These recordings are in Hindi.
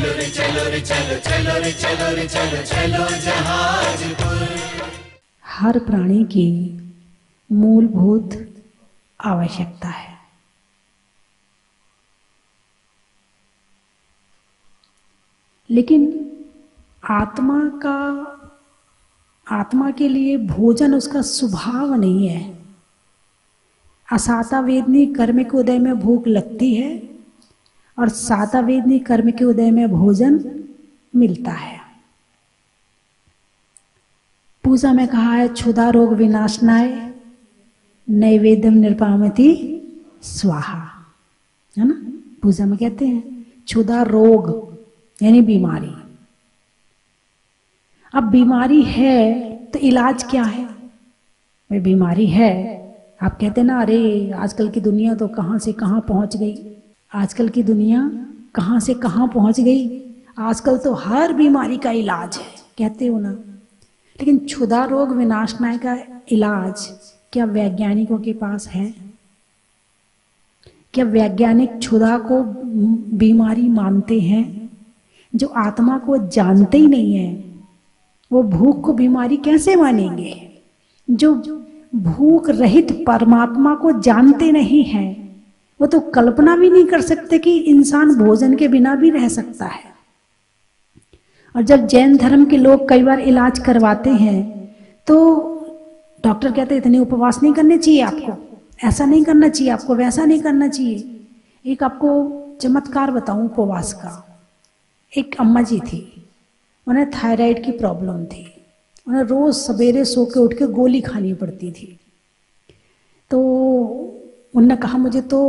चलो रे चलो रे चलो चलो रे चलो रे चलो चलो जहाजपुर। हर प्राणी की मूलभूत आवश्यकता है। लेकिन आत्मा के लिए भोजन उसका स्वभाव नहीं है। असाता वेदनी कर्म के उदय में भूख लगती है और साता वेदनी कर्म के उदय में भोजन मिलता है। पूजा में कहा है क्षुधा रोग विनाशनाय नैवेद्यम निर्पामति स्वाहा, है ना। पूजा में कहते हैं क्षुधा रोग यानी बीमारी। अब बीमारी है तो इलाज क्या है? भाई बीमारी है, आप कहते हैं ना, अरे आजकल की दुनिया तो कहाँ से कहाँ पहुँच गई, आजकल की दुनिया कहाँ से कहाँ पहुँच गई, आजकल तो हर बीमारी का इलाज है, कहते हो ना। लेकिन क्षुधा रोग विनाशनाय का इलाज क्या वैज्ञानिकों के पास है? क्या वैज्ञानिक क्षुधा को बीमारी मानते हैं? जो आत्मा को जानते ही नहीं है वो भूख को बीमारी कैसे मानेंगे? जो भूख रहित परमात्मा को जानते नहीं हैं वो तो कल्पना भी नहीं कर सकते कि इंसान भोजन के बिना भी रह सकता है। और जब जैन धर्म के लोग कई बार इलाज करवाते हैं तो डॉक्टर कहते हैं इतने उपवास नहीं करने चाहिए आपको, ऐसा नहीं करना चाहिए आपको, वैसा नहीं करना चाहिए। एक आपको चमत्कार बताऊं उपवास का। एक अम्मा जी थी, उन्हें थायराइड की प्रॉब्लम थी, उन्हें रोज सवेरे सो के उठ के गोली खानी पड़ती थी। तो उन्होंने कहा मुझे तो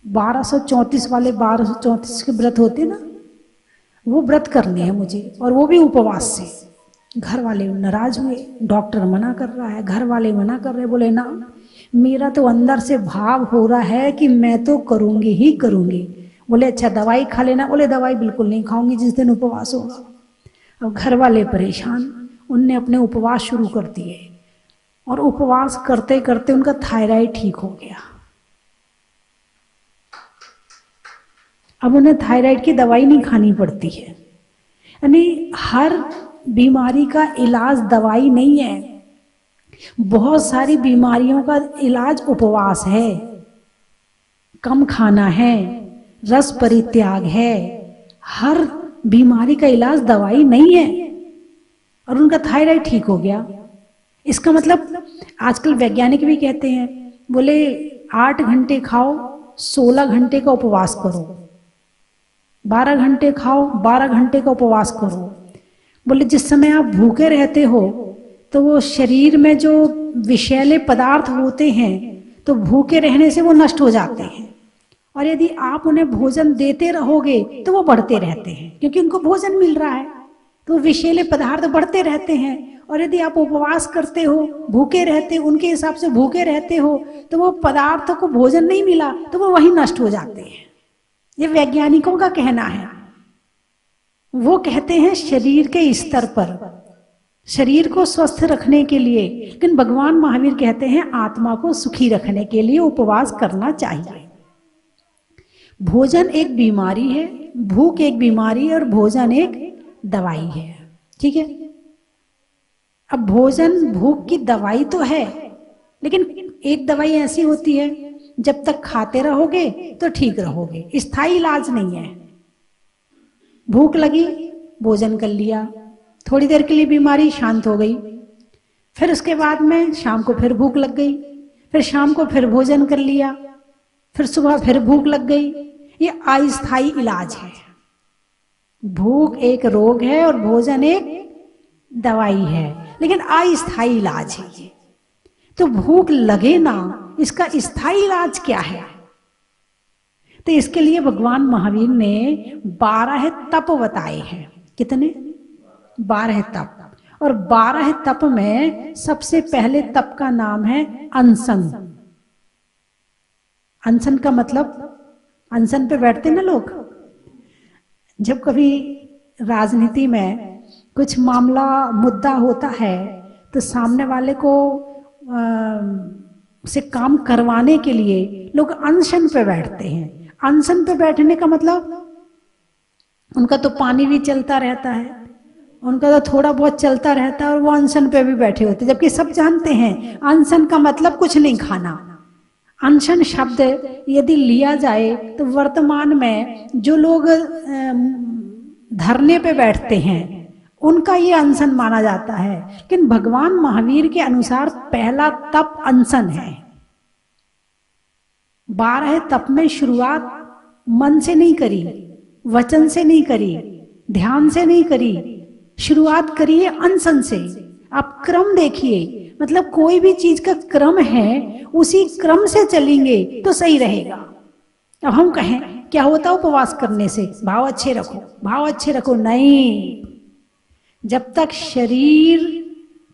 1234 वाले 1234 के व्रत होते ना, वो व्रत करने हैं मुझे, और वो भी उपवास से। घर वाले नाराज हुए, डॉक्टर मना कर रहा है, घर वाले मना कर रहे, बोले ना मेरा तो अंदर से भाव हो रहा है कि मैं तो करूंगी ही करूंगी। बोले अच्छा दवाई खा लेना। बोले दवाई बिल्कुल नहीं खाऊंगी जिस दिन उपवास होगा। अब घर वाले परेशान, उनने अपने उपवास शुरू कर दिए और उपवास करते करते उनका थायराइड ठीक हो गया। अब उन्हें थायराइड की दवाई नहीं खानी पड़ती है। यानी हर बीमारी का इलाज दवाई नहीं है, बहुत सारी बीमारियों का इलाज उपवास है, कम खाना है, रस परित्याग है। हर बीमारी का इलाज दवाई नहीं है। और उनका थायराइड ठीक हो गया। इसका मतलब आजकल वैज्ञानिक भी कहते हैं, बोले 8 घंटे खाओ 16 घंटे का उपवास करो, 12 घंटे खाओ 12 घंटे का उपवास करो। बोले जिस समय आप भूखे रहते हो तो वो शरीर में जो विषैले पदार्थ होते हैं तो भूखे रहने से वो नष्ट हो जाते हैं, और यदि आप उन्हें भोजन देते रहोगे तो वो बढ़ते रहते हैं, क्योंकि उनको भोजन मिल रहा है तो विषैले पदार्थ बढ़ते रहते हैं। और यदि आप उपवास करते हो, भूखे रहते हो, उनके हिसाब से भूखे रहते हो, तो वो पदार्थों को भोजन नहीं मिला तो वो वहीं नष्ट हो जाते हैं। ये वैज्ञानिकों का कहना है। वो कहते हैं शरीर के स्तर पर, शरीर को स्वस्थ रखने के लिए। लेकिन भगवान महावीर कहते हैं आत्मा को सुखी रखने के लिए उपवास करना चाहिए। भोजन एक बीमारी है, भूख एक बीमारी है और भोजन एक दवाई है। ठीक है। अब भोजन भूख की दवाई तो है, लेकिन एक दवाई ऐसी होती है जब तक खाते रहोगे तो ठीक रहोगे, स्थायी इलाज नहीं है। भूख लगी, भोजन कर लिया, थोड़ी देर के लिए बीमारी शांत हो गई, फिर उसके बाद में शाम को फिर भूख लग गई, फिर शाम को फिर भोजन कर लिया, फिर सुबह फिर भूख लग गई। ये अस्थायी इलाज है। भूख एक रोग है और भोजन एक दवाई है, लेकिन अस्थायी इलाज है ये। तो भूख लगे ना, इसका स्थायी इलाज क्या है? तो इसके लिए भगवान महावीर ने 12 तप बताए हैं। कितने? 12 तप। और 12 तप में सबसे पहले तप का नाम है अनशन। अनशन का मतलब, अनशन पे बैठते ना लोग, जब कभी राजनीति में कुछ मामला मुद्दा होता है तो सामने वाले को से काम करवाने के लिए लोग अनशन पे बैठते हैं। अनशन पे बैठने का मतलब उनका तो पानी भी चलता रहता है, उनका तो थोड़ा बहुत चलता रहता है और वो अनशन पे भी बैठे होते, जबकि सब जानते हैं अनशन का मतलब कुछ नहीं खाना। अनशन शब्द यदि लिया जाए तो वर्तमान में जो लोग धरने पे बैठते हैं उनका ये अनशन माना जाता है, लेकिन भगवान महावीर के अनुसार पहला तप अनशन है। 12 तप में शुरुआत मन से नहीं करी, वचन से नहीं करी, ध्यान से नहीं करी, शुरुआत करिए अनशन से। आप क्रम देखिए, मतलब कोई भी चीज का क्रम है, उसी क्रम से चलेंगे तो सही रहेगा। अब हम कहें क्या होता है उपवास करने से, भाव अच्छे रखो, भाव अच्छे रखो, नहीं। जब तक शरीर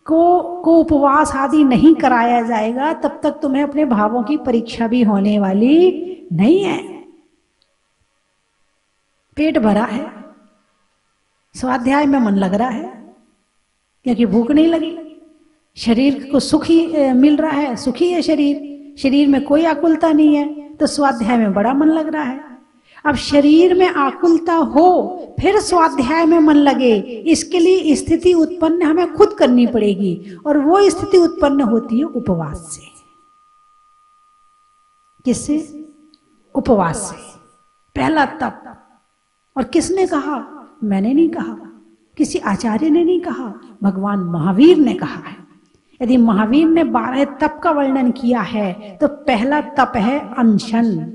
को उपवास आदि नहीं कराया जाएगा तब तक तुम्हें अपने भावों की परीक्षा भी होने वाली नहीं है। पेट भरा है, स्वाध्याय में मन लग रहा है क्योंकि भूख नहीं लगी, शरीर को सुख ही मिल रहा है, सुखी है शरीर, शरीर में कोई आकुलता नहीं है, तो स्वाध्याय में बड़ा मन लग रहा है। अब शरीर में आकुलता हो फिर स्वाध्याय में मन लगे, इसके लिए स्थिति उत्पन्न हमें खुद करनी पड़ेगी, और वो स्थिति उत्पन्न होती है उपवास से। किससे? उपवास से। पहला तप। और किसने कहा? मैंने नहीं कहा, किसी आचार्य ने नहीं कहा, भगवान महावीर ने कहा है। यदि महावीर ने 12 तप का वर्णन किया है तो पहला तप है अनशन,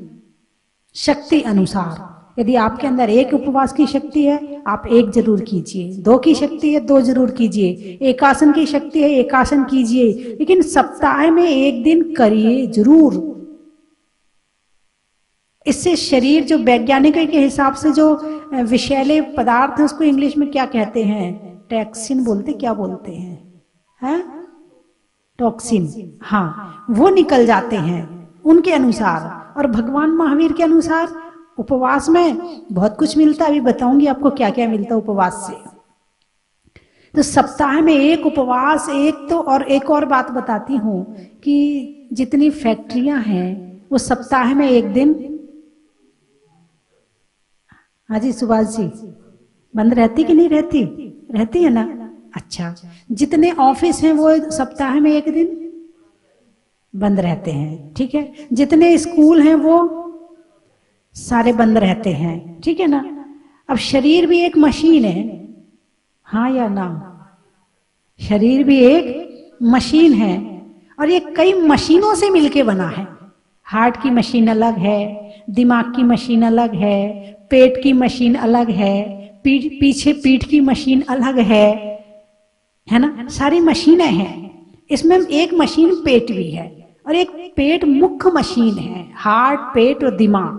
शक्ति अनुसार। यदि आपके अंदर 1 उपवास की शक्ति है आप 1 जरूर कीजिए, 2 की शक्ति है 2 जरूर कीजिए, एकासन की शक्ति है एकासन कीजिए, लेकिन सप्ताह में 1 दिन करिए जरूर। इससे शरीर जो वैज्ञानिक के हिसाब से जो विषैले पदार्थ है उसको इंग्लिश में क्या कहते हैं? टॉक्सिन बोलते, क्या बोलते हैं? टॉक्सिन, हाँ, वो निकल जाते हैं उनके अनुसार। और भगवान महावीर के अनुसार उपवास में बहुत कुछ मिलता है, अभी बताऊंगी आपको क्या क्या मिलता है उपवास से। तो सप्ताह में 1 उपवास, और एक और बात बताती हूं कि जितनी फैक्ट्रियां हैं वो सप्ताह में 1 दिन, हाँ जी सुभाष जी, बंद रहती कि नहीं रहती? रहती है ना। अच्छा, जितने ऑफिस हैं वो सप्ताह में 1 दिन बंद रहते हैं, ठीक है। जितने स्कूल हैं वो सारे बंद रहते हैं, ठीक है ना। अब शरीर भी एक मशीन है, हाँ या ना? शरीर भी एक मशीन है और ये कई मशीनों से मिलके बना है। हार्ट की मशीन अलग है, दिमाग की मशीन अलग है, पेट की मशीन अलग है, पीछे पीठ की मशीन अलग है ना। सारी मशीनें हैं, इसमें एक मशीन पेट भी है, और एक पेट मुख्य मशीन है। हार्ट, पेट और दिमाग,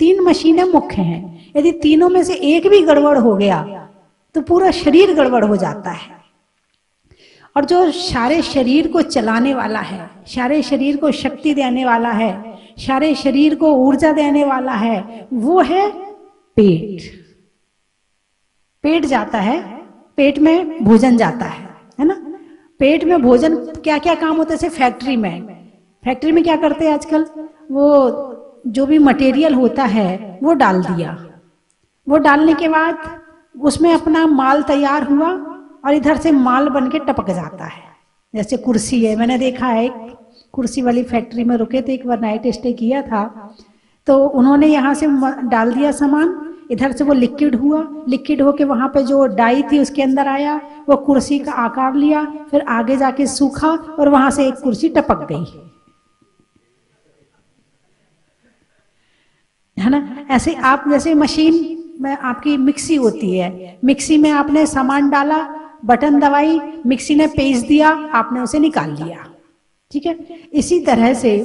3 मशीनें मुख्य हैं। यदि तीनों में से एक भी गड़बड़ हो गया तो पूरा शरीर गड़बड़ हो जाता है। और जो सारे शरीर को चलाने वाला है, सारे शरीर को शक्ति देने वाला है, सारे शरीर को ऊर्जा देने वाला है, वो है पेट। पेट जाता है, पेट में भोजन जाता है ना। पेट में भोजन क्या क्या काम होता है? जैसे फैक्ट्री में क्या करते हैं आजकल, वो जो भी मटेरियल होता है वो डाल दिया, वो डालने के बाद उसमें अपना माल तैयार हुआ और इधर से माल बन के टपक जाता है। जैसे कुर्सी है, मैंने देखा है, कुर्सी वाली फैक्ट्री में रुके थे, एक बार नाइट स्टे किया था, तो उन्होंने यहाँ से डाल दिया सामान, इधर से वो लिक्विड हुआ, लिक्विड होके वहां पे जो डाई थी उसके अंदर आया, वो कुर्सी का आकार लिया, फिर आगे जाके सूखा और वहां से एक कुर्सी टपक गई, है ना। ऐसे आप जैसे मशीन में आपकी मिक्सी होती है, मिक्सी में आपने सामान डाला, बटन दबाई, मिक्सी ने पीस दिया, आपने उसे निकाल लिया, ठीक है। इसी तरह से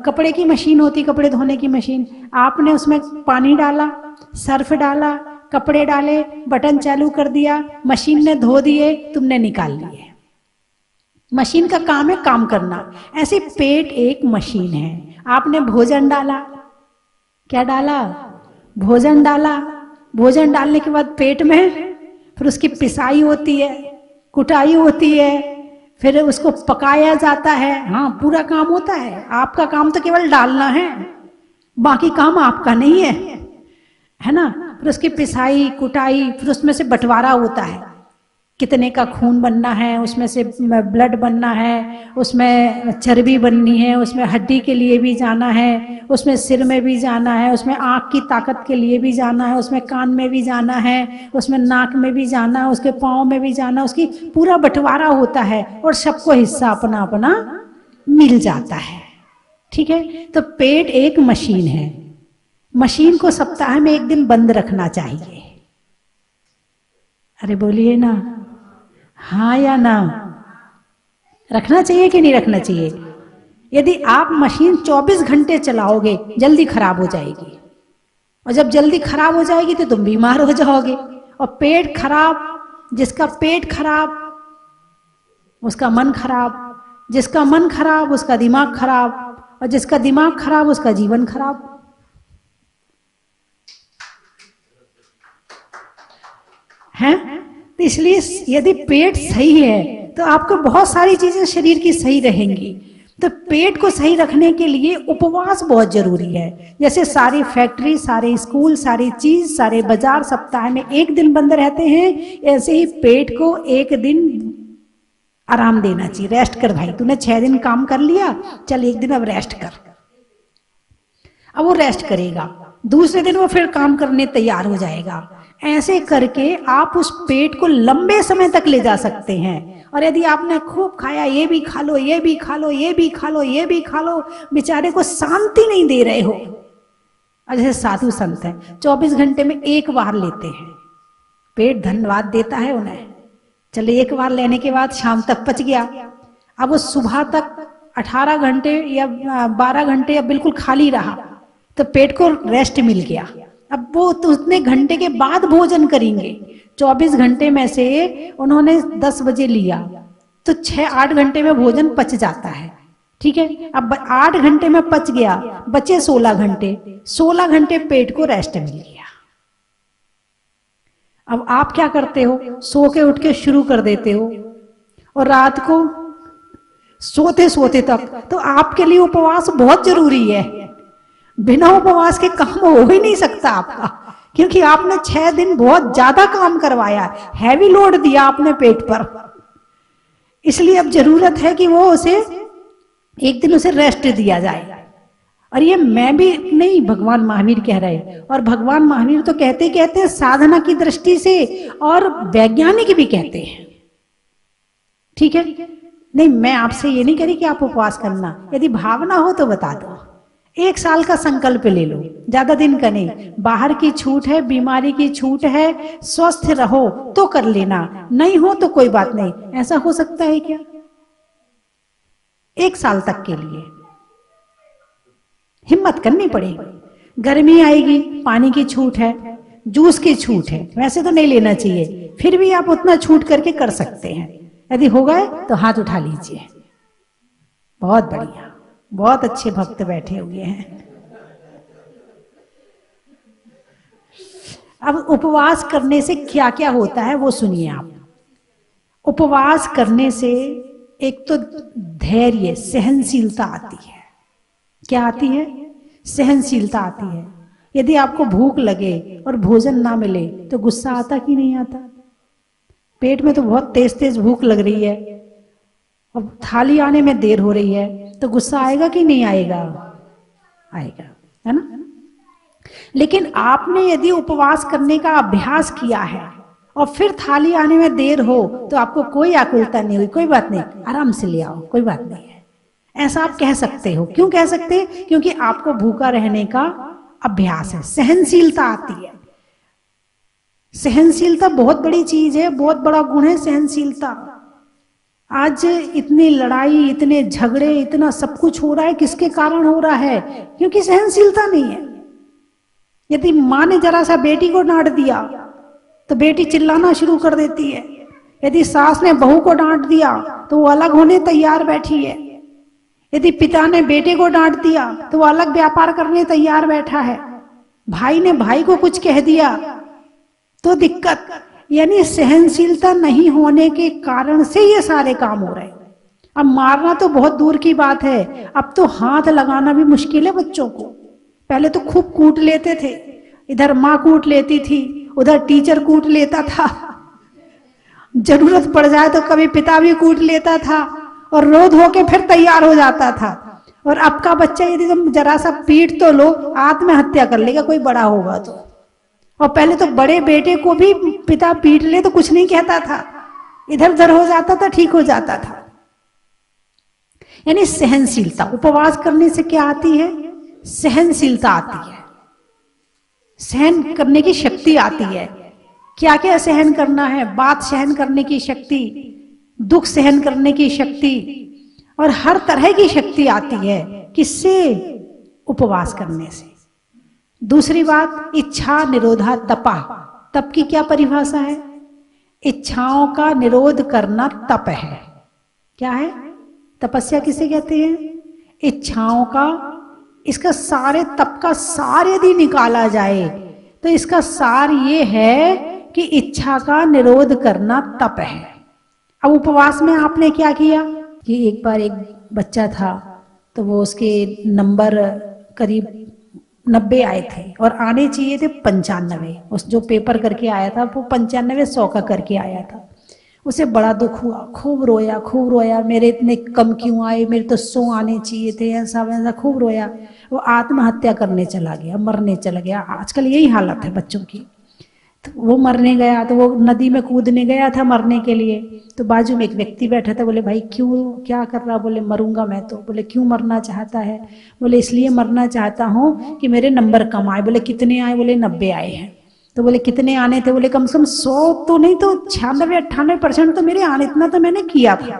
कपड़े की मशीन होती, कपड़े धोने की मशीन, आपने उसमें पानी डाला, सर्फ डाला, कपड़े डाले, बटन चालू कर दिया, मशीन ने धो दिए, तुमने निकाल लिए। मशीन का काम है काम करना। ऐसे पेट एक मशीन है। आपने भोजन डाला, क्या डाला? भोजन डाला, भोजन डालने के बाद पेट में फिर उसकी पिसाई होती है, कुटाई होती है, फिर उसको पकाया जाता है। हाँ, पूरा काम होता है। आपका काम तो केवल डालना है, बाकी काम आपका नहीं है ना। फिर उसकी पिसाई कुटाई, फिर उसमें से बंटवारा होता है, कितने का खून बनना है, उसमें से ब्लड बनना है, उसमें चर्बी बननी है, उसमें हड्डी के लिए भी जाना है, उसमें सिर में भी जाना है, उसमें आँख की ताकत के लिए भी जाना है, उसमें कान में भी जाना है, उसमें नाक में भी जाना है, उसके पाँव में भी जाना है, उसकी पूरा बंटवारा होता है और सबको हिस्सा अपना अपना मिल जाता है। ठीक है, तो पेट एक मशीन है, मशीन को सप्ताह में एक दिन बंद रखना चाहिए। अरे बोलिए ना, हाँ या ना? रखना चाहिए कि नहीं रखना चाहिए? यदि आप मशीन 24 घंटे चलाओगे जल्दी खराब हो जाएगी, और जब जल्दी खराब हो जाएगी तो तुम बीमार हो जाओगे। और पेट खराब, जिसका पेट खराब उसका मन खराब, जिसका मन खराब उसका दिमाग खराब, और जिसका दिमाग खराब उसका जीवन खराब है। तो इसलिए यदि पेट सही है तो आपको बहुत सारी चीजें शरीर की सही रहेंगी। तो पेट को सही रखने के लिए उपवास बहुत जरूरी है। जैसे सारी फैक्ट्री, सारे स्कूल, सारी चीज, सारे बाजार सप्ताह में एक दिन बंद रहते हैं, ऐसे ही पेट को एक दिन आराम देना चाहिए। रेस्ट कर भाई, तूने 6 दिन काम कर लिया, चल एक दिन अब रेस्ट कर। अब वो रेस्ट करेगा, दूसरे दिन वो फिर काम करने तैयार हो जाएगा। ऐसे करके आप उस पेट को लंबे समय तक ले जा सकते हैं। और यदि आपने खूब खाया, ये भी खा लो, ये भी खा लो, ये भी खा लो, ये भी खा लो, बेचारे को शांति नहीं दे रहे हो। और जैसे साधु संत हैं 24 घंटे में एक बार लेते हैं, पेट धन्यवाद देता है उन्हें। चले एक बार लेने के बाद शाम तक पच गया, अब वो सुबह तक 18 घंटे या 12 घंटे या बिल्कुल खाली रहा, तो पेट को रेस्ट मिल गया। अब वो तो उतने घंटे के बाद भोजन करेंगे। 24 घंटे में से उन्होंने 10 बजे लिया तो 6-8 घंटे में भोजन पच जाता है। ठीक है, अब 8 घंटे में पच गया, बचे 16 घंटे, 16 घंटे पेट को रेस्ट मिल गया। अब आप क्या करते हो, सो के उठ के शुरू कर देते हो, और रात को सोते सोते तक। तो आपके लिए उपवास बहुत जरूरी है। बिना उपवास के काम हो ही नहीं सकता आपका, क्योंकि आपने 6 दिन बहुत ज्यादा काम करवाया, हैवी लोड दिया आपने पेट पर। इसलिए अब जरूरत है कि वो उसे एक दिन उसे रेस्ट दिया जाए। और ये मैं भी नहीं, भगवान महावीर कह रहे, और भगवान महावीर तो कहते हैं साधना की दृष्टि से, और वैज्ञानिक भी कहते हैं। ठीक है, नहीं मैं आपसे ये नहीं कह रही कि आप उपवास करना, यदि भावना हो तो बता दो। 1 साल का संकल्प ले लो, ज्यादा दिन का नहीं। बाहर की छूट है, बीमारी की छूट है, स्वस्थ रहो तो कर लेना, नहीं हो तो कोई बात नहीं। ऐसा हो सकता है क्या? 1 साल तक के लिए हिम्मत करनी पड़ेगी। गर्मी आएगी, पानी की छूट है, जूस की छूट है, वैसे तो नहीं लेना चाहिए, फिर भी आप उतना छूट करके कर सकते हैं। यदि हो गए तो हाथ उठा लीजिए। बहुत बढ़िया, बहुत अच्छे भक्त बैठे हुए हैं। अब उपवास करने से क्या क्या होता है वो सुनिए आप। उपवास करने से एक तो धैर्य, सहनशीलता आती है। क्या आती है? सहनशीलता आती है। यदि आपको भूख लगे और भोजन ना मिले तो गुस्सा आता कि नहीं आता? पेट में तो बहुत तेज तेज भूख लग रही है, अब थाली आने में देर हो रही है, तो गुस्सा आएगा कि नहीं आएगा? आएगा, है ना? लेकिन आपने यदि उपवास करने का अभ्यास किया है और फिर थाली आने में देर हो तो आपको कोई आकुलता नहीं हुई, कोई बात नहीं, आराम से ले आओ, कोई बात नहीं है, ऐसा आप कह सकते हो। क्यों कह सकते हैं? क्योंकि आपको भूखा रहने का अभ्यास है, सहनशीलता आती है। सहनशीलता बहुत बड़ी चीज है, बहुत बड़ा गुण है सहनशीलता। आज इतनी लड़ाई, इतने झगड़े, इतना सब कुछ हो रहा है, किसके कारण हो रहा है? क्योंकि सहनशीलता नहीं है। यदि माँ ने जरा सा बेटी को डांट दिया तो बेटी चिल्लाना शुरू कर देती है। यदि सास ने बहू को डांट दिया तो वो अलग होने तैयार बैठी है। यदि पिता ने बेटे को डांट दिया तो वो अलग व्यापार करने तैयार बैठा है। भाई ने भाई को कुछ कह दिया तो दिक्कत। यानी सहनशीलता नहीं होने के कारण से ये सारे काम हो रहे हैं। अब मारना तो बहुत दूर की बात है, अब तो हाथ लगाना भी मुश्किल है बच्चों को। पहले तो खूब कूट लेते थे, इधर माँ कूट लेती थी, उधर टीचर कूट लेता था, जरूरत पड़ जाए तो कभी पिता भी कूट लेता था और रो धो के फिर तैयार हो जाता था। और अब का बच्चा यदि तुम जरा सा पीट तो लो, आत्महत्या कर लेगा कोई बड़ा होगा तो। और पहले तो बड़े बेटे को भी पिता पीट ले तो कुछ नहीं कहता था, इधर उधर हो जाता था, ठीक हो जाता था। यानी सहनशीलता, उपवास करने से क्या आती है? सहनशीलता आती है, सहन करने की शक्ति आती है। क्या क्या सहन करना है? बात सहन करने की शक्ति, दुख सहन करने की शक्ति, और हर तरह की शक्ति आती है। किससे? उपवास करने से। दूसरी बात, इच्छा निरोधा तपा। तप की क्या परिभाषा है? इच्छाओं का निरोध करना तप है। क्या है? तपस्या किसे कहते हैं? इच्छाओं का, इसका सारे तप का सार यदि निकाला जाए तो इसका सार ये है कि इच्छा का निरोध करना तप है। अब उपवास में आपने क्या किया कि एक बार एक बच्चा था तो वो उसके नंबर करीब 90 आए थे और आने चाहिए थे 95। उस जो पेपर करके आया था वो 95 100 का करके आया था। उसे बड़ा दुख हुआ, खूब रोया, मेरे इतने कम क्यों आए, मेरे तो 100 आने चाहिए थे, ऐसा वैसा खूब रोया। वो आत्महत्या करने चला गया, मरने चला गया। आजकल यही हालत है बच्चों की। तो वो मरने गया, तो वो नदी में कूदने गया था मरने के लिए। तो बाजू में एक व्यक्ति बैठा था, बोले भाई क्यों, क्या कर रहा? बोले मरूंगा मैं तो। बोले क्यों मरना चाहता है? बोले इसलिए मरना चाहता हूँ कि मेरे नंबर कम आए। बोले कितने आए? बोले 90 आए हैं। तो बोले कितने आने थे? बोले कम से कम 100 तो नहीं तो 96-98% तो मेरे आने, इतना तो मैंने किया था,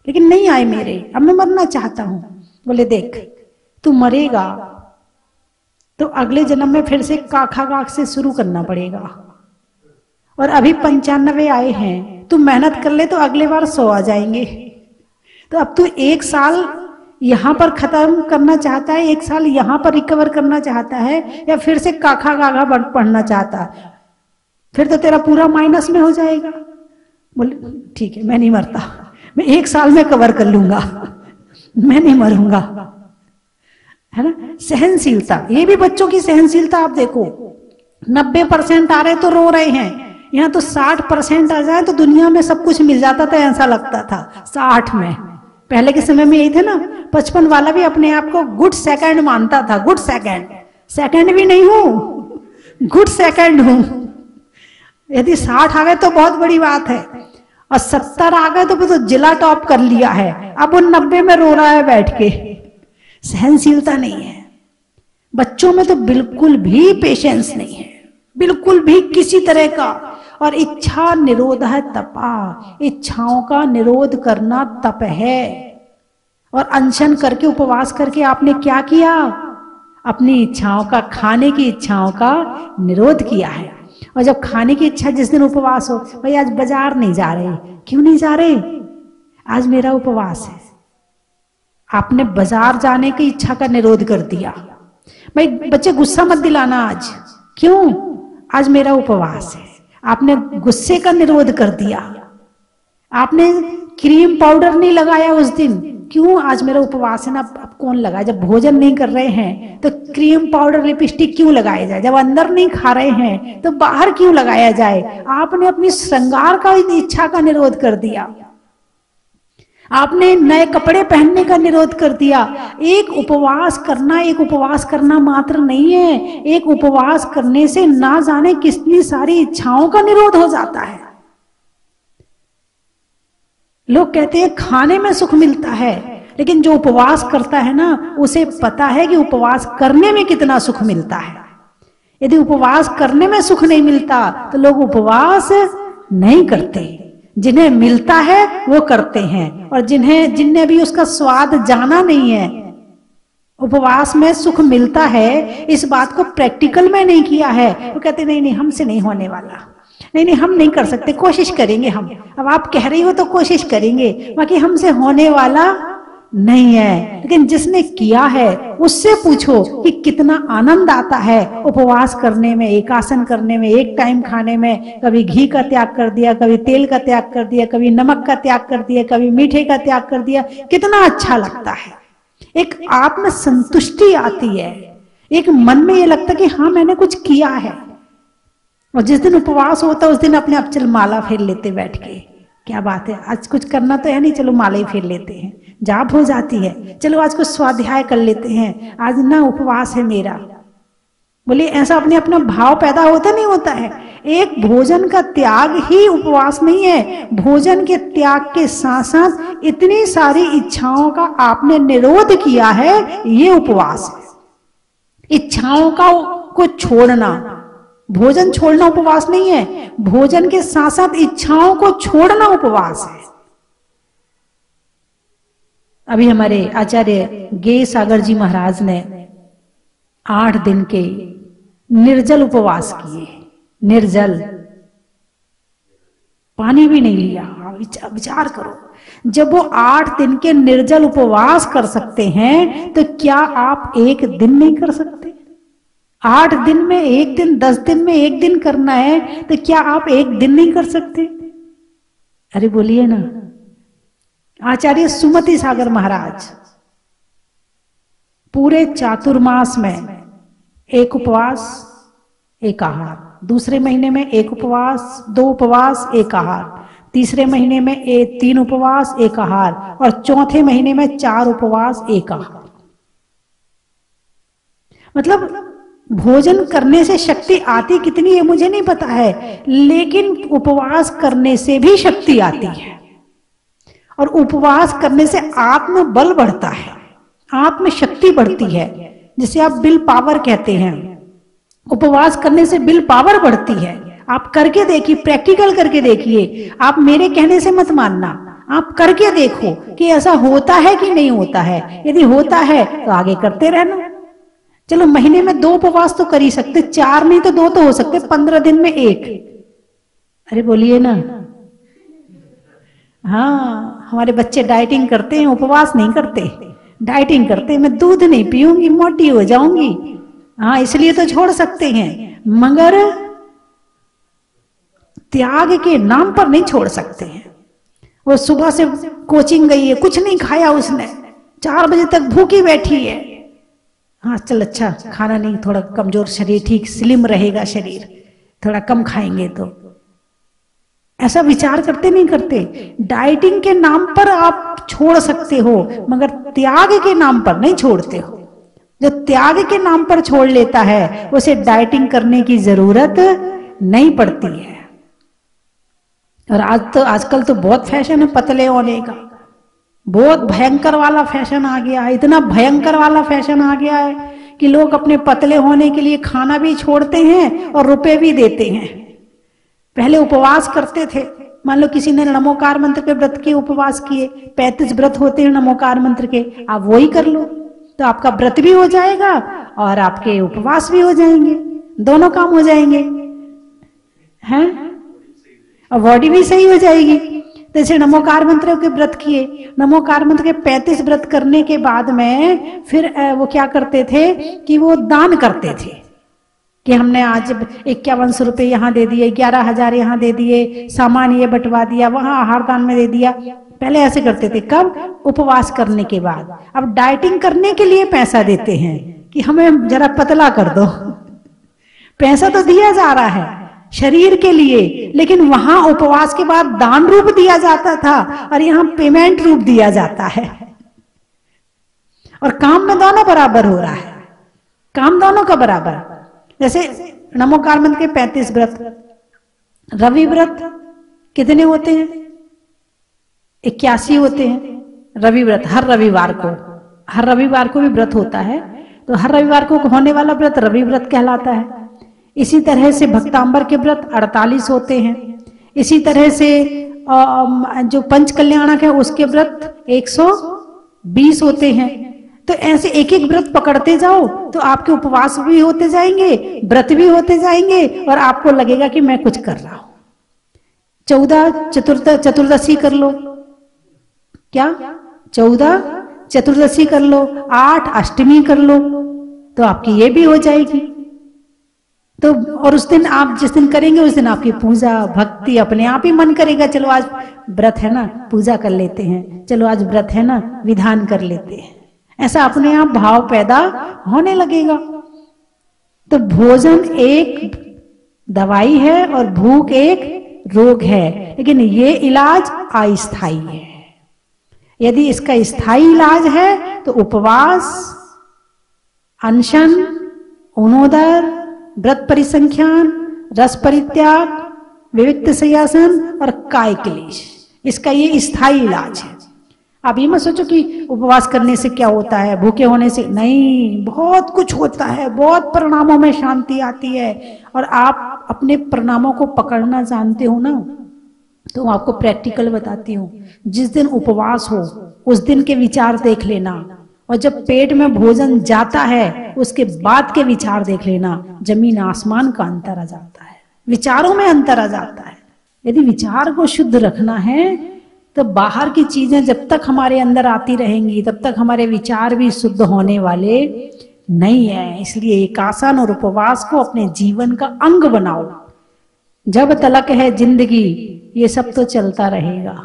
लेकिन नहीं आए मेरे, अब मैं मरना चाहता हूं। बोले देख, तू मरेगा तो अगले जन्म में फिर से काखा काख से शुरू करना पड़ेगा, और अभी 95 आए हैं, तू मेहनत कर ले तो अगले बार 100 आ जाएंगे। तो अब तू 1 साल यहां पर खत्म करना चाहता है, 1 साल यहां पर रिकवर करना चाहता है, या फिर से काखा काखा पढ़ना चाहता है? फिर तो तेरा पूरा माइनस में हो जाएगा। बोले ठीक है, मैं नहीं मरता, मैं 1 साल में कवर कर लूंगा, मैं नहीं मरूंगा, है ना। सहनशीलता, ये भी बच्चों की सहनशीलता आप देखो। 90% आ रहे तो रो रहे हैं, यहाँ तो 60% आ जाए तो दुनिया में सब कुछ मिल जाता था, ऐसा लगता था। 60 में पहले के समय में यही थे ना। 55 वाला भी अपने आप को गुड सेकंड मानता था, गुड सेकंड, सेकंड भी नहीं हूं, गुड सेकंड हूं। यदि 60 आ गए तो बहुत बड़ी बात है, और 70 आ गए तो जिला टॉप कर लिया है। अब वो 90 में रो रहा है बैठ के। सहनशीलता नहीं है बच्चों में, तो बिल्कुल भी पेशेंस नहीं है, बिल्कुल भी किसी तरह का। और इच्छा निरोध है तपा, इच्छाओं का निरोध करना तप है। और अनशन करके, उपवास करके आपने क्या किया? अपनी इच्छाओं का, खाने की इच्छाओं का निरोध किया है। और जब खाने की इच्छा, जिस दिन उपवास हो, भाई आज बाजार नहीं जा रहे, क्यों नहीं जा रहे? आज मेरा उपवास है। आपने बाजार जाने की इच्छा का निरोध कर दिया। भाई बच्चे गुस्सा मत दिलाना आज, क्यों? आज मेरा उपवास है। आपने गुस्से का निरोध कर दिया। आपने क्रीम पाउडर नहीं लगाया उस दिन, क्यों? आज मेरा उपवास है ना। अब कौन लगाए? जब भोजन नहीं कर रहे हैं तो क्रीम पाउडर लिपस्टिक क्यों लगाया जाए? जब अंदर नहीं खा रहे हैं तो बाहर क्यों लगाया जाए? आपने अपनी श्रृंगार का इच्छा का निरोध कर दिया। आपने नए कपड़े पहनने का निरोध कर दिया। एक उपवास करना मात्र नहीं है, एक उपवास करने से ना जाने कितनी सारी इच्छाओं का निरोध हो जाता है। लोग कहते हैं खाने में सुख मिलता है, लेकिन जो उपवास करता है ना, उसे पता है कि उपवास करने में कितना सुख मिलता है। यदि उपवास करने में सुख नहीं मिलता तो लोग उपवास नहीं करते। जिन्हें मिलता है वो करते हैं, और जिन्हें भी उसका स्वाद जाना नहीं है, उपवास में सुख मिलता है, इस बात को प्रैक्टिकल में नहीं किया है, वो कहते नहीं हमसे नहीं होने वाला, नहीं हम नहीं कर सकते, कोशिश करेंगे हम। अब आप कह रही हो तो कोशिश करेंगे, बाकी हमसे होने वाला नहीं है। लेकिन जिसने किया है उससे पूछो कि कितना आनंद आता है उपवास करने में, एकासन करने में, एक टाइम खाने में। कभी घी का त्याग कर दिया, कभी तेल का त्याग कर दिया, कभी नमक का त्याग कर दिया, कभी मीठे का त्याग कर दिया, कितना अच्छा लगता है। एक आत्म संतुष्टि आती है, एक मन में ये लगता कि हाँ मैंने कुछ किया है। और जिस दिन उपवास होता है उस दिन अपने आप चल माला फेर लेते बैठ के, क्या बात है, आज कुछ करना तो है नहीं, चलो माला ही फेर लेते हैं, जाप हो जाती है, चलो आज कुछ स्वाध्याय कर लेते हैं, आज ना उपवास है मेरा। बोलिए ऐसा अपने अपना भाव पैदा होता नहीं होता है। एक भोजन का त्याग ही उपवास नहीं है, भोजन के त्याग के साथ साथ इतनी सारी इच्छाओं का आपने निरोध किया है, ये उपवास है। इच्छाओं का को छोड़ना, भोजन छोड़ना उपवास नहीं है, भोजन के साथ साथ इच्छाओं को छोड़ना उपवास है। अभी हमारे आचार्य गे सागर जी महाराज ने 8 दिन के निर्जल उपवास किए, निर्जल, पानी भी नहीं लिया। विचार करो, जब वो 8 दिन के निर्जल उपवास कर सकते हैं तो क्या आप एक दिन नहीं कर सकते? 8 दिन में एक दिन, 10 दिन में एक दिन करना है तो क्या आप एक दिन नहीं कर सकते? अरे बोलिए ना। आचार्य सुमति सागर महाराज पूरे चातुर्मास में एक उपवास एक आहार, दूसरे महीने में एक उपवास, 2 उपवास एक आहार, तीसरे महीने में 3 उपवास एक आहार, और चौथे महीने में 4 उपवास एक आहार। मतलब भोजन करने से शक्ति आती कितनी है मुझे नहीं पता है, लेकिन उपवास करने से भी शक्ति आती है। और उपवास करने से आत्मबल बढ़ता है, आत्मशक्ति बढ़ती है, जिसे आप विल पावर कहते हैं। उपवास करने से विल पावर बढ़ती है। आप करके देखिए, प्रैक्टिकल करके देखिए, आप मेरे कहने से मत मानना, आप करके देखो कि ऐसा होता है कि नहीं होता है। यदि होता है तो आगे करते रहना। चलो महीने में 2 उपवास तो कर ही सकते, 4 नहीं तो 2 तो हो सकते, 15 दिन में 1। अरे बोलिए ना। हाँ, हमारे बच्चे डाइटिंग करते हैं, उपवास नहीं करते, डाइटिंग करते हैं। मैं दूध नहीं पीऊंगी, मोटी हो जाऊंगी, हाँ इसलिए तो छोड़ सकते हैं, मगर त्याग के नाम पर नहीं छोड़ सकते हैं। वो सुबह से कोचिंग गई है, कुछ नहीं खाया उसने, 4 बजे तक भूखी बैठी है। हाँ चल अच्छा, खाना नहीं, थोड़ा कमजोर शरीर, ठीक स्लिम रहेगा शरीर, थोड़ा कम खाएंगे तो। ऐसा विचार करते नहीं करते। डाइटिंग के नाम पर आप छोड़ सकते हो, मगर त्याग के नाम पर नहीं छोड़ते हो। जो त्याग के नाम पर छोड़ लेता है उसे डाइटिंग करने की जरूरत नहीं पड़ती है। और आजकल तो बहुत फैशन है पतले होने का, बहुत भयंकर वाला फैशन आ गया है। इतना भयंकर वाला फैशन आ गया है कि लोग अपने पतले होने के लिए खाना भी छोड़ते हैं और रुपए भी देते हैं। पहले उपवास करते थे, मान लो किसी ने नमोकार मंत्र के व्रत के उपवास किए, 35 व्रत होते हैं नमोकार मंत्र के, आप वही कर लो तो आपका व्रत भी हो जाएगा और आपके उपवास भी हो जाएंगे, दोनों काम हो जाएंगे हैं, और बॉडी भी सही हो जाएगी। जैसे नमोकार मंत्र के व्रत किए, नमोकार मंत्र के 35 व्रत करने के बाद में फिर वो क्या करते थे कि वो दान करते थे कि हमने आज 5100 रुपये यहाँ दे दिए, 11,000 यहाँ दे दिए, सामान ये बंटवा दिया, वहां आहार दान में दे दिया। पहले ऐसे करते थे, कब? उपवास करने के बाद। अब डाइटिंग करने के लिए पैसा देते हैं कि हमें जरा पतला कर दो। पैसा तो दिया जा रहा है शरीर के लिए, लेकिन वहां उपवास के बाद दान रूप दिया जाता था और यहाँ पेमेंट रूप दिया जाता है। और काम में दोनों बराबर हो रहा है, काम दोनों का बराबर। जैसे नमोकार मंत्र के 35 व्रत, रवि व्रत कितने होते हैं? 81 होते हैं रवि व्रत। हर रविवार को भी व्रत होता है, तो हर रविवार को होने वाला व्रत रवि व्रत कहलाता है। इसी तरह से भक्तांबर के व्रत 48 होते हैं। इसी तरह से जो पंच कल्याणक है उसके व्रत 120 होते हैं। तो ऐसे एक एक व्रत पकड़ते जाओ तो आपके उपवास भी होते जाएंगे, व्रत भी होते जाएंगे, और आपको लगेगा कि मैं कुछ कर रहा हूं। 14 चतुर्दशी कर लो, क्या 14 चतुर्दशी कर लो, 8 अष्टमी कर लो, तो आपकी ये भी हो जाएगी। तो और उस दिन आप जिस दिन करेंगे उस दिन आपकी पूजा भक्ति अपने आप ही मन करेगा, चलो आज व्रत है ना पूजा कर लेते हैं, चलो आज व्रत है ना विधान कर लेते हैं। ऐसा अपने आप भाव पैदा होने लगेगा। तो भोजन एक दवाई है और भूख एक रोग है, लेकिन ये इलाज अस्थायी है। यदि इसका स्थायी इलाज है तो उपवास, अनशन, अनोदर, व्रत परिसंख्यान, रस परित्याग, विविक्त शय्यासन और काय क्लेश, इसका ये स्थायी इलाज है। आप ये मत सोचो कि उपवास करने से क्या होता है, भूखे होने से, नहीं, बहुत कुछ होता है, बहुत परिणामों में शांति आती है। और आप अपने परिणामों को पकड़ना जानते हो ना, तो आपको प्रैक्टिकल बताती हूँ। जिस दिन उपवास हो उस दिन के विचार देख लेना, और जब पेट में भोजन जाता है उसके बाद के विचार देख लेना, जमीन आसमान का अंतर आ जाता है, विचारों में अंतर आ जाता है। यदि विचार को शुद्ध रखना है तो बाहर की चीजें जब तक हमारे अंदर आती रहेंगी तब तक हमारे विचार भी शुद्ध होने वाले नहीं है। इसलिए एकासन और उपवास को अपने जीवन का अंग बनाओ। जब तलक है जिंदगी ये सब तो चलता रहेगा,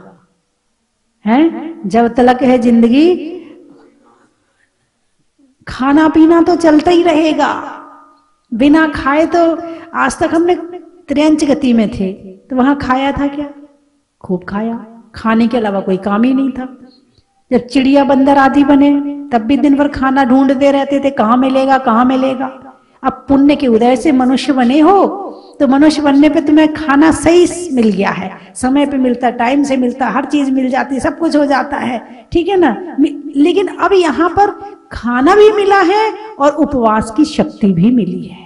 है? जब तलक है जिंदगी खाना पीना तो चलता ही रहेगा। बिना खाए तो आज तक हमने त्रियंच गति में थे, तो वहां खाया था क्या? खूब खाया, खाने के अलावा कोई काम ही नहीं था। जब चिड़िया बंदर आदि बने तब भी दिन भर खाना ढूंढते रहते थे, कहाँ मिलेगा कहाँ मिलेगा। अब पुण्य के उदय से मनुष्य बने हो तो मनुष्य बनने पे तुम्हें खाना सही मिल गया है, समय पे मिलता, टाइम से मिलता, हर चीज मिल जाती, सब कुछ हो जाता है, ठीक है ना। लेकिन अब यहाँ पर खाना भी मिला है और उपवास की शक्ति भी मिली है।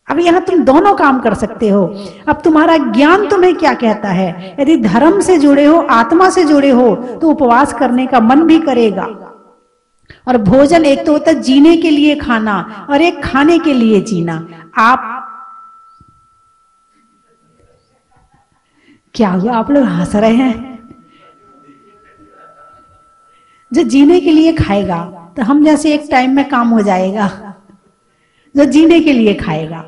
अब यहां तुम दोनों काम कर सकते हो। अब तुम्हारा ज्ञान तुम्हें क्या कहता है? यदि धर्म से जुड़े हो, आत्मा से जुड़े हो, तो उपवास करने का मन भी करेगा। और भोजन एक तो होता है जीने के लिए खाना और एक खाने के लिए जीना। आप क्या हुआ, आप लोग हंस रहे हैं? जो जीने के लिए खाएगा तो हम जैसे एक टाइम में काम हो जाएगा। जो जीने के लिए खाएगा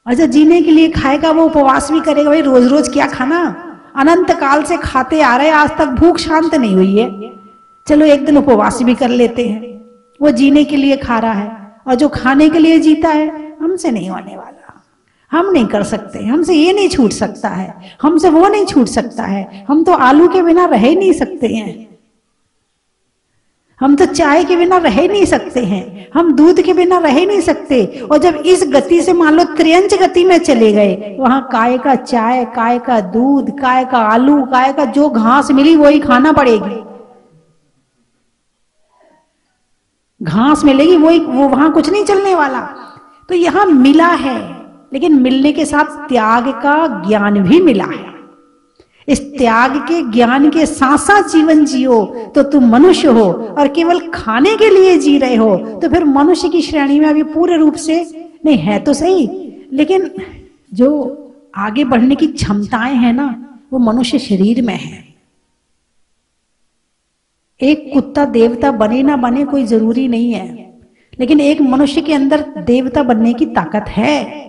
और जो जीने के लिए खाएगा वो उपवास भी करेगा। भाई रोज रोज क्या खाना, अनंत काल से खाते आ रहे, आज तक भूख शांत नहीं हुई है, चलो एक दिन उपवास भी कर लेते हैं। वो जीने के लिए खा रहा है और जो खाने के लिए जीता है, हमसे नहीं होने वाला, हम नहीं कर सकते, हमसे ये नहीं छूट सकता है, हमसे वो नहीं छूट सकता है। हम तो आलू के बिना रह ही नहीं सकते हैं, हम तो चाय के बिना रह ही नहीं सकते हैं, हम दूध के बिना रह ही नहीं सकते। और जब इस गति से मान लो त्रियंच गति में चले गए, वहां काय का चाय, काय का दूध, काय का आलू, काय का जो घास मिली वही खाना पड़ेगी। घास मिलेगी वही, वो वहां कुछ नहीं चलने वाला। तो यहां मिला है, लेकिन मिलने के साथ त्याग का ज्ञान भी मिला है। इस त्याग के ज्ञान के साथ साथ जीवन जियो तो तुम मनुष्य हो। और केवल खाने के लिए जी रहे हो तो फिर मनुष्य की श्रेणी में अभी पूरे रूप से नहीं है तो सही, लेकिन जो आगे बढ़ने की क्षमताएं हैं ना, वो मनुष्य शरीर में है। एक कुत्ता देवता बने ना बने कोई जरूरी नहीं है, लेकिन एक मनुष्य के अंदर देवता बनने की ताकत है।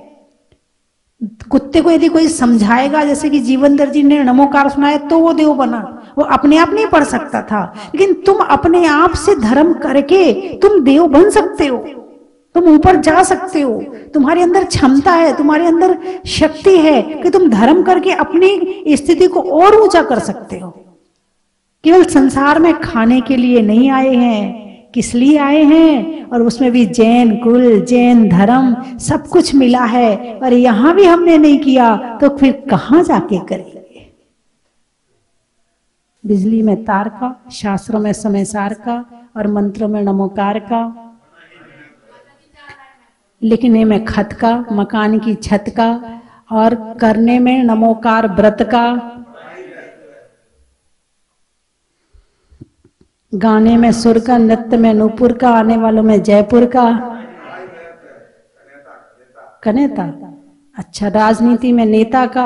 कुत्ते को यदि कोई समझाएगा, जैसे कि जीवनदर जी ने नमोकार सुनाया, तो वो देव बना। वो अपने आप नहीं पढ़ सकता था, लेकिन तुम अपने आप से धर्म करके तुम देव बन सकते हो, तुम ऊपर जा सकते हो। तुम्हारे अंदर क्षमता है, तुम्हारे अंदर शक्ति है कि तुम धर्म करके अपनी स्थिति को और ऊंचा कर सकते हो। केवल संसार में खाने के लिए नहीं आए हैं, किस लिए आए हैं? और उसमें भी जैन कुल, जैन धर्म सब कुछ मिला है, और यहां भी हमने नहीं किया तो फिर कहां जाके करेंगे? बिजली में तार का, शास्त्रों में समय सार का और मंत्रों में नमोकार का, लिखने में खत का, मकान की छत का और करने में नमोकार व्रत का, गाने में सुर का, नृत्य में नूपुर का, आने वालों में जयपुर का, कनेता, अच्छा, राजनीति में नेता का,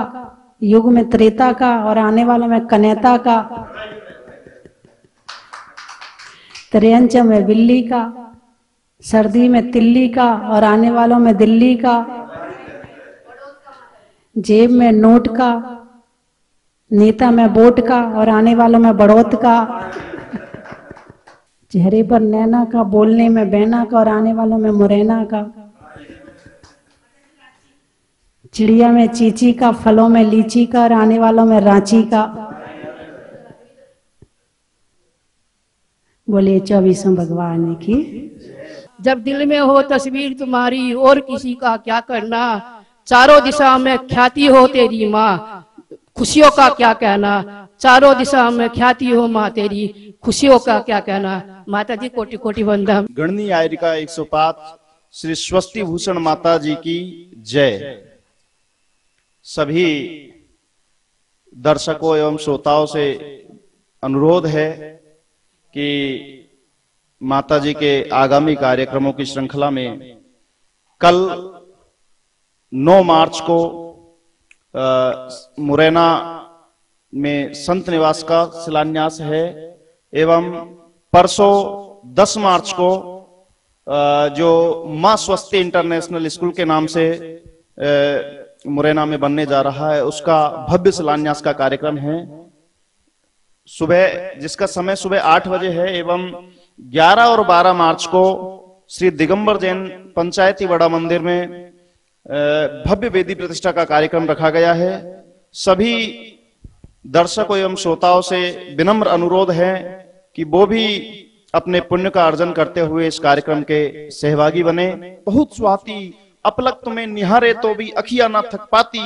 युग में त्रेता का और आने वालों में कनेता का, त्रियंच में बिल्ली का, सर्दी में तिल्ली का और आने वालों में दिल्ली का, जेब में नोट का, नेता में वोट का और आने वालों में बढ़ोत का, चेहरे पर नैना का, बोलने में बैना का और आने वालों में मुरैना का, चिड़िया में चींची का, फलों में लीची का और आने वालों में रांची का। बोलिए 24वें भगवान की। जब दिल में हो तस्वीर तुम्हारी और किसी का क्या करना, चारों दिशा में ख्याति हो तेरी माँ, खुशियों का क्या कहना। चारों दिशा में ख्याति हो माँ तेरी, खुशियों का क्या कहना। माता जी कोटि कोटि वंदन। गणनी आयरिका 105 श्री स्वस्ति भूषण माता जी की जय। सभी दर्शकों एवं श्रोताओं से अनुरोध है कि माता जी के आगामी कार्यक्रमों की श्रृंखला में कल 9 मार्च को मुरैना में संत निवास का शिलान्यास है एवं परसों 10 मार्च को जो मां स्वस्ति इंटरनेशनल स्कूल के नाम से मुरैना में बनने जा रहा है उसका भव्य शिलान्यास का कार्यक्रम है सुबह, जिसका समय सुबह 8 बजे है एवं 11 और 12 मार्च को श्री दिगंबर जैन पंचायती बड़ा मंदिर में भव्य वेदी प्रतिष्ठा का कार्यक्रम रखा गया है। सभी दर्शकों एवं श्रोताओं से विनम्र अनुरोध है कि वो भी अपने पुण्य का अर्जन करते हुए इस कार्यक्रम के सहभागी बने। बहुत स्वाति अपलक तुम्हें निहारे तो भी अखियां ना थक पाती,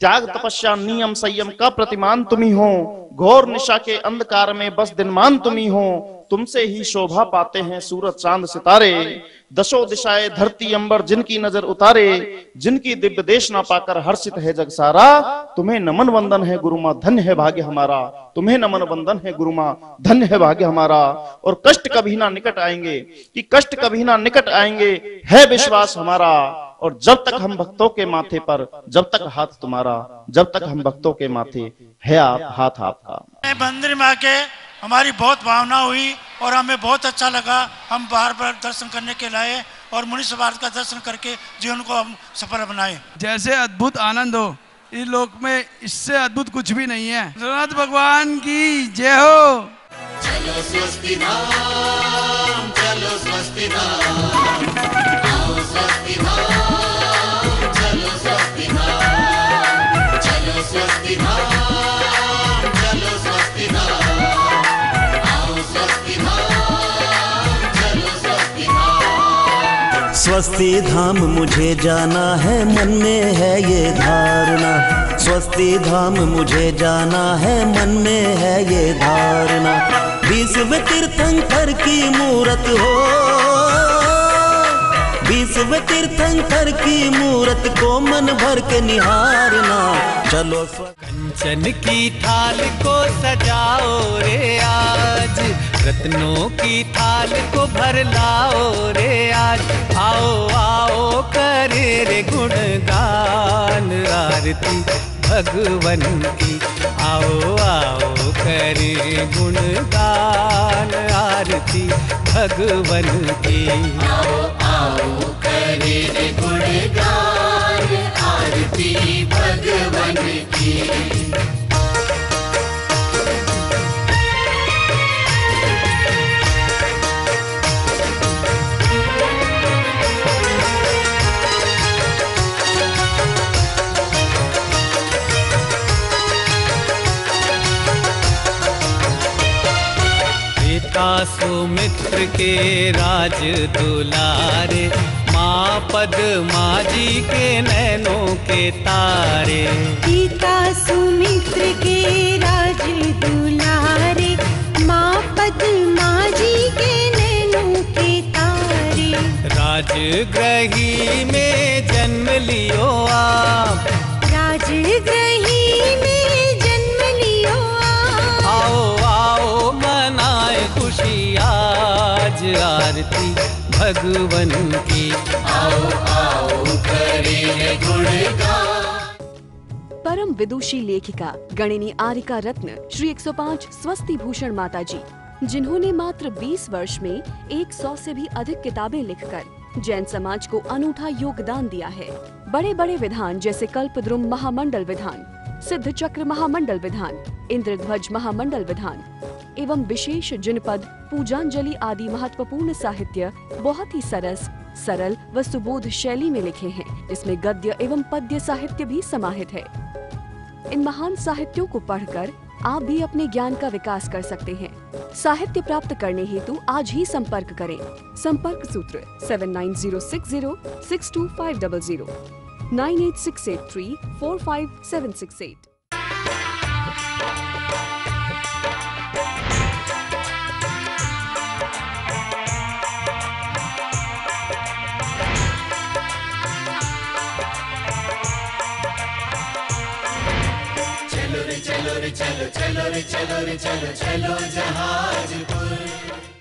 त्याग तपस्या नियम संयम का प्रतिमान तुम्ही हो, घोर निशा के अंधकार में बस दिनमान तुम्ही हो, तुमसे ही शोभा पाते हैं सूरज चांद सितारे, दशों दिशाएं धरती अंबर जिनकी नजर उतारे, जिनकी दिव्य देश ना पाकर हर्षित है जग सारा, तुम्हें नमन वंदन है गुरु मां धन्य है भाग्य हमारा, तुम्हें नमन वंदन है गुरु मां धन्य है भाग्य हमारा। और कष्ट कभी ना निकट आएंगे, कि कष्ट कभी ना निकट आएंगे है विश्वास हमारा, और जब तक हम भक्तों के माथे पर, जब तक हाथ तुम्हारा, जब तक हम भक्तों के माथे है हाथ आपका। मंदिर में आके हमारी बहुत भावना हुई और हमें बहुत अच्छा लगा। हम बार बार दर्शन करने के लाए और मुनि समाज का दर्शन करके जीवन को हम सफल बनाए। जैसे अद्भुत आनंद हो इस लोक में, इससे अद्भुत कुछ भी नहीं है। जगन्नाथ भगवान की जय हो। चलो स्वस्ति धाम, चलो स्वस्ति धाम, आओ स्वस्ति धाम, चलो स्वस्ति धाम, चलो स्वस्ति धाम, चलो स्वस्ति धाम, आओ स्वस्ति धाम, चलो स्वस्ति धाम। स्वस्ति धाम मुझे जाना है, मन में है ये धारणा, स्वस्ति धाम मुझे जाना है, मन में है ये धारणा। विश्व तीर्थंकर की मूरत हो, विश्व तीर्थंकर की मूरत को मन भर के निहारना। चलो कंचन की थाल को सजाओ रे आज, रत्नों की थाल को भर लाओ रे आज, आओ आओ करे रे गुणगान आरती भगवन की, आओ आओ करे गुणगान आरती भगवन की, आओ आओ करे रे गुणगान आरती भगवन की। सुमित्र के राज दुलारे, माँ पद्मा जी के नैनों के तारे, पिता सुमित्र के राज दुलारे, माँ पद्मा जी के नैनों के तारे। राजगृही में जन्म लियो आप, राजगृही में जन्म लियो आप, आओ आओ मनाए खुशी आज आरती भगवन की, आओ आओ करे गुणगान। परम विदुषी लेखिका गणिनी आरिका रत्न श्री 105 स्वस्ति भूषण माता जी, जिन्होंने मात्र 20 वर्ष में 100 से भी अधिक किताबें लिखकर जैन समाज को अनूठा योगदान दिया है। बड़े बड़े विधान जैसे कल्पद्रुम महामंडल विधान, सिद्ध चक्र महामंडल विधान, इंद्रध्वज महामंडल विधान एवं विशेष जिनपद, पूजांजलि आदि महत्वपूर्ण साहित्य बहुत ही सरस, सरल व सुबोध शैली में लिखे हैं, जिसमें गद्य एवं पद्य साहित्य भी समाहित है। इन महान साहित्यों को पढ़कर आप भी अपने ज्ञान का विकास कर सकते हैं। साहित्य प्राप्त करने हेतु आज ही संपर्क करें। संपर्क सूत्र 7906062500 9868345768। चलो रे चलो रे चलो चलो रे चलो रे चलो चलो जहाज पर।